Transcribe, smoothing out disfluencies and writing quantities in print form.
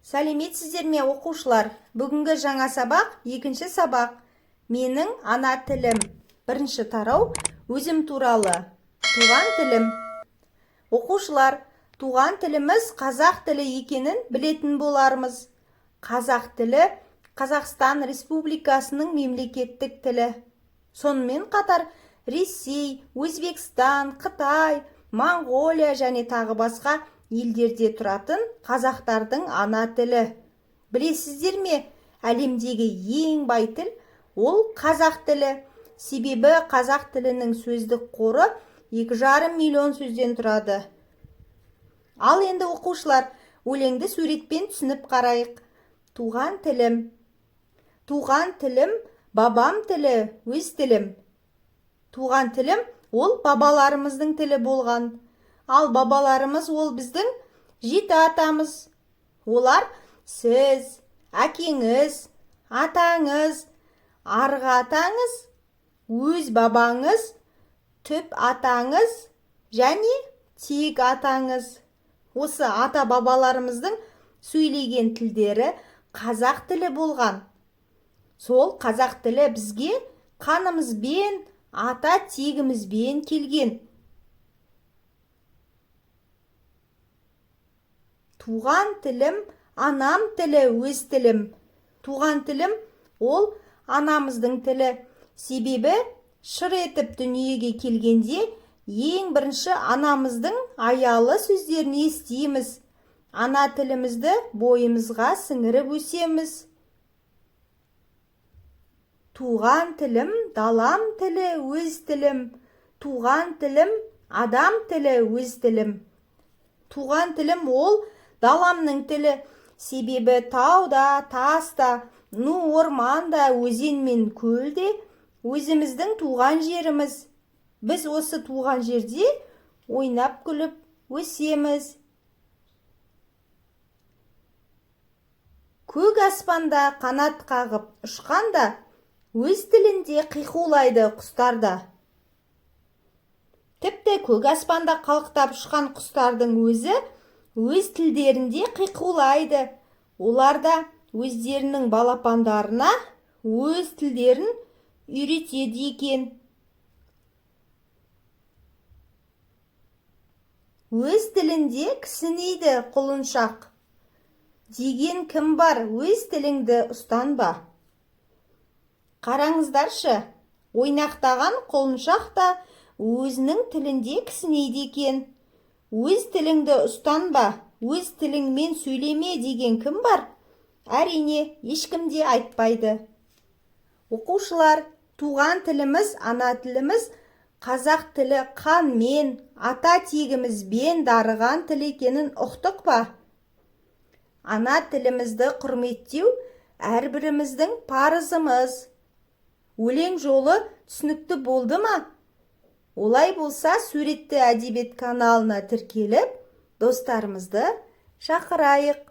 Сәлеметсіздер ме оқушылар? Бүгінгі жаңа сабақ, екінші сабақ. Менің ана тілім. Бірінші тарау, өзім туралы. Туған тілім. Оқушылар, туған тіліміз қазақ тілі екенін білетін болармыз. Қазақ тілі Қазақстан Республикасының мемлекеттік тілі. Сонымен қатар Ресей, Өзбекстан, Қытай, Моңғолия және тағы басқа елдерде тұратын қазақтардың ана тілі. Білесіздер ме, әлемдегі ең бай тіл ол қазақ тілі. Себебі қазақ тілінің сөздік қоры 2,5 миллион сөзден тұрады. Ал енді оқушылар, өлеңді суретпен түсініп қарайық. Туған тілім. Туған тілім, бабам тілі, өз тілім. Туған тілім ол бабаларымыздың тілі болған. Ал бабаларымыз ол біздің 7 атамыз. Олар сіз, әкеңіз, атаңыз, арғы атаңыз, өз бабаңыз, түп атаңыз және тек атаңыз. Осы ата бабаларымыздың сөйлеген тілдері қазақ тілі болған. Сол қазақ тілі бізге қанымызбен, ата тегімізбен келген. Туған тілім, анам тілі, өз тілім. Туған тілім ол анамыздың тілі. Себебі шыр етіп дүниеге келгенде ең бірінші анамыздың аялы сөздерін естиміз. Ана тілімізді бойымызға сіңіріп өсеміз. Туған тілім, далам тілі, өз тілім. Туған тілім, адам тілі, өз тілім. Туған тілім ол даламның тілі. Себебі тауда, таста, орманда, өзен мен көлде өзіміздің туған жеріміз. Біз осы туған жерде ойнап күліп өсеміз. Көк аспанда қанат қағып ұшқанда, өз тілінде қиқулайды құстарда. Тіпті көк аспанда қалықтап ұшқан құстардың өзі өз тілдерінде қиқулайды. Олар да өздерінің балапандарына өз тілдерін үйретеді екен. Өз тілінде кісінейді құлыншақ. Деген кім бар, өз тіліңді ұстанба. Қараңыздаршы, ойнақтаған құлыншақ та өзінің тілінде кісінейді екен. Өз тіліңді ұстанба, өз тіліңмен сөйлеме деген кім бар? Әрине, ешкім де айтпайды. Оқушылар, туған тіліміз, ана тіліміз, қазақ тілі қанмен, ата тегімізбен дарыған тіл екенін ұқтық па? Ана тілімізді құрметтеу әрбіріміздің парызымыз. Өлең жолы түсінікті болды ма? Олай болса, суретті әдебиет каналына тіркеліп, достарымызды шақырайық.